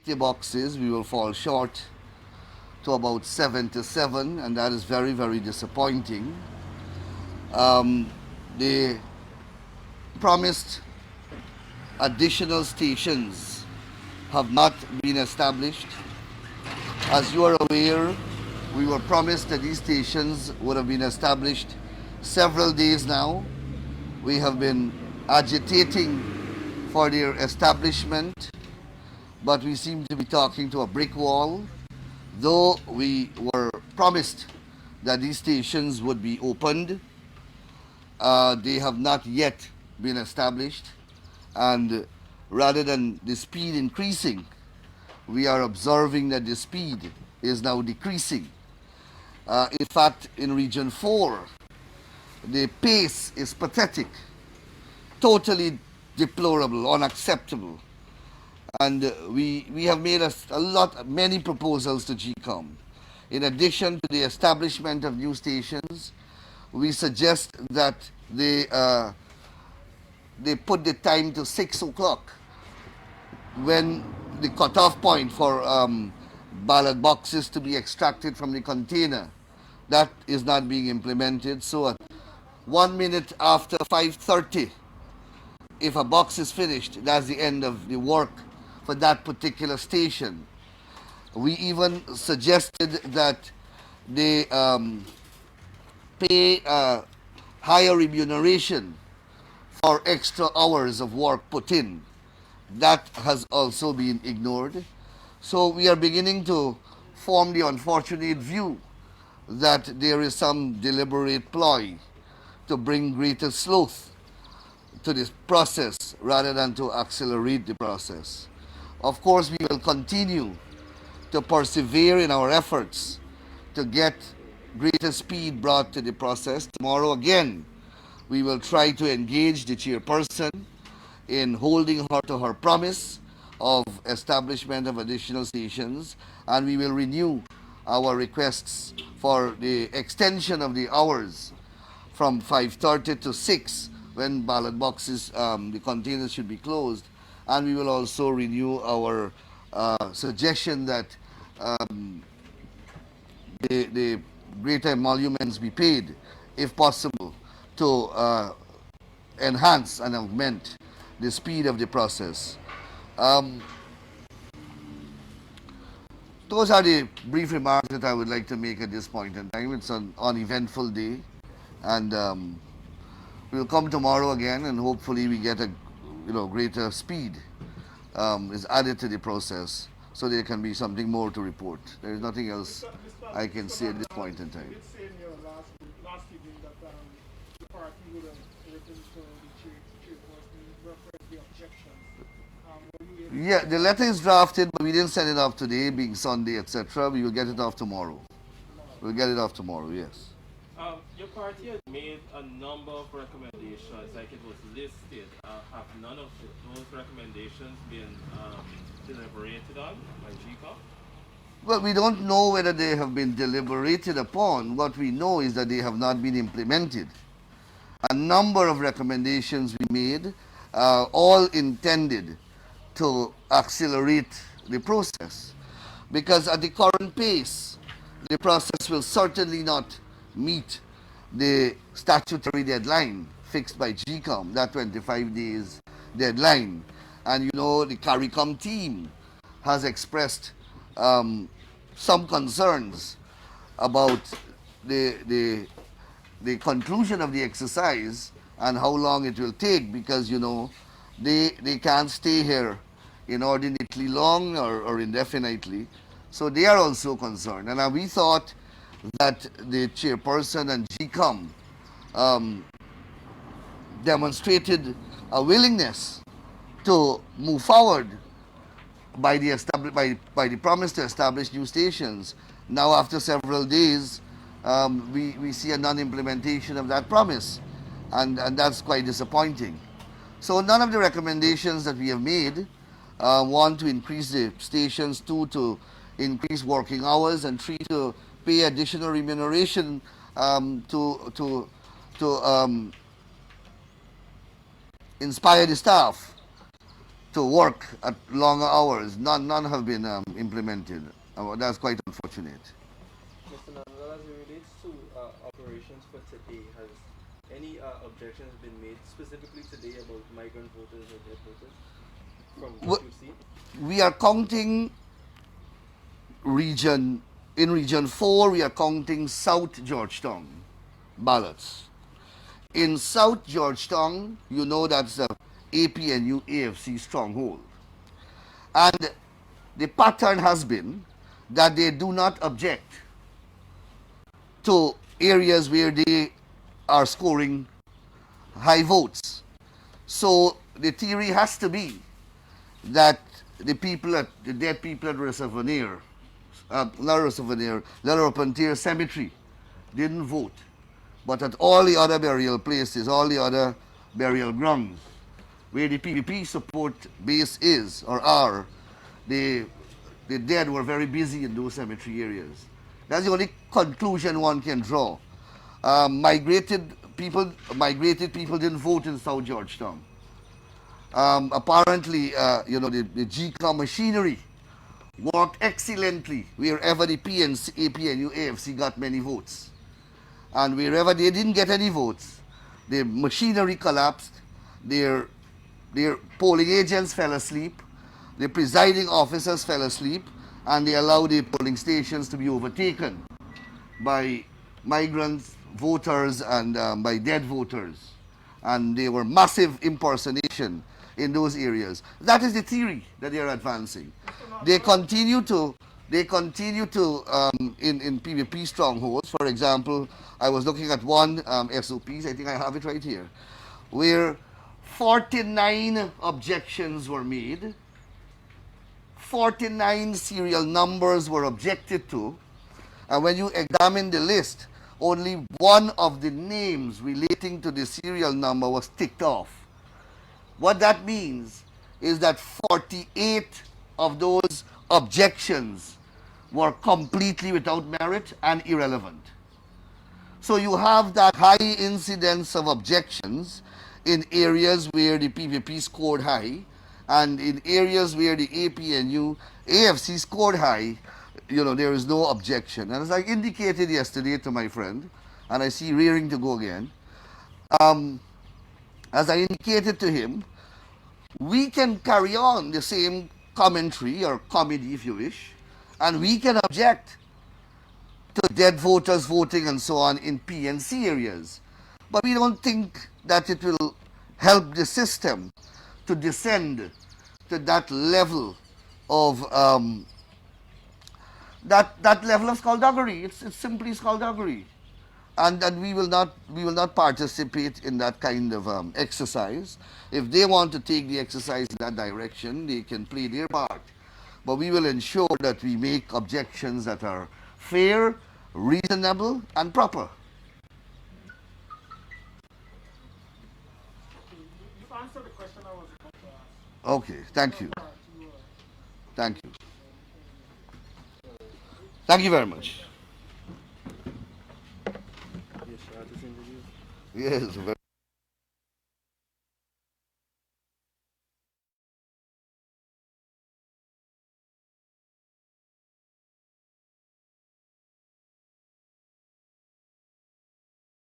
the boxes. We will fall short to about 77, and that is very, very disappointing. They promised additional stations have not been established. As you are aware, we were promised that these stations would have been established several days now. We have been agitating for their establishment, but we seem to be talking to a brick wall. Though we were promised that these stations would be opened, they have not yet been established, and rather than the speed increasing, we are observing that the speed is now decreasing. In fact, in Region 4, the pace is pathetic, totally deplorable, unacceptable. And we have made many proposals to GECOM. In addition to the establishment of new stations, we suggest that they put the time to 6 o'clock, when the cutoff point for ballot boxes to be extracted from the container. That is not being implemented. So at 1 minute after 5:30, if a box is finished, that's the end of the work for that particular station. We even suggested that they pay higher remuneration for extra hours of work put in. That has also been ignored. So we are beginning to form the unfortunate view that there is some deliberate ploy to bring greater sloth to this process rather than to accelerate the process. Of course, we will continue to persevere in our efforts to get greater speed brought to the process. Tomorrow again, we will try to engage the chairperson in holding her to her promise of establishment of additional stations, and we will renew our requests for the extension of the hours from 5:30 to 6, when ballot boxes, the containers should be closed. And we will also renew our suggestion that the greater emoluments be paid, if possible, to enhance and augment the speed of the process. Those are the brief remarks that I would like to make at this point in time. It's an uneventful day, and we'll come tomorrow again, and hopefully we get a greater speed is added to the process, so there can be something more to report. There is nothing else I can say at this point in time. You did say in your last evening that the party would have written to the chairperson reference the objections. Yeah, the letter is drafted, but we didn't send it off today, being Sunday, etc. We will get it off tomorrow. We'll get it off tomorrow, yes. Your party has made a number of recommendations, like it was listed. Have none of those recommendations been deliberated on by GECOM? Well, we don't know whether they have been deliberated upon. What we know is that they have not been implemented. A number of recommendations we made, all intended to accelerate the process, because at the current pace, the process will certainly not meet the statutory deadline fixed by GECOM, that 25 days deadline. And the CARICOM team has expressed some concerns about the conclusion of the exercise and how long it will take, because they can't stay here inordinately long or indefinitely. So they are also concerned. And we thought that the chairperson and GECOM demonstrated a willingness to move forward by the promise to establish new stations. Now, after several days, we see a non-implementation of that promise, and that's quite disappointing. So none of the recommendations that we have made, one, to increase the stations, two, to increase working hours, and three, to pay additional remuneration to inspire the staff to work at longer hours. None have been implemented. That's quite unfortunate. Mr. Nandlall, as it relates to operations for today, has any objections been made specifically today about migrant voters or dead voters from what you've seen? We are counting in region 4, we are counting South Georgetown ballots. In South Georgetown, you know that's the APNU AFC stronghold. And the pattern has been that they do not object to areas where they are scoring high votes. So the theory has to be that the dead people at Reservoir, not Reservoir, Laropantier Cemetery didn't vote. But at all the other burial places, all the other burial grounds, where the PPP support base is or are, the dead were very busy in those cemetery areas. That's the only conclusion one can draw. Migrated people didn't vote in South Georgetown. Apparently, the GECOM machinery worked excellently wherever the PNC, APNU, AFC got many votes. And wherever they didn't get any votes, the machinery collapsed, their polling agents fell asleep, the presiding officers fell asleep, and they allowed the polling stations to be overtaken by migrants, voters, and by dead voters. And there were massive impersonation in those areas. That is the theory that they are advancing. They continue to in PVP strongholds. For example, I was looking at one SOPs, I think I have it right here, where 49 objections were made, 49 serial numbers were objected to, and when you examine the list, only one of the names relating to the serial number was ticked off. What that means is that 48 of those objections were completely without merit and irrelevant. So you have that high incidence of objections in areas where the PVP scored high, and in areas where the APNU, AFC scored high, there is no objection. And as I indicated yesterday to my friend, and I see rearing to go again, as I indicated to him, we can carry on the same commentary or comedy, if you wish, and we can object to dead voters voting and so on in PNC areas. But we don't think that it will help the system to descend to that level of that level of skullduggery. It's simply skullduggery, and we will not participate in that kind of exercise. If they want to take the exercise in that direction, they can play their part. But we will ensure that we make objections that are fair, reasonable, and proper. You answered the question I was about to ask. Okay, thank you. Thank you. Thank you very much. Yes, this interview. Yes, very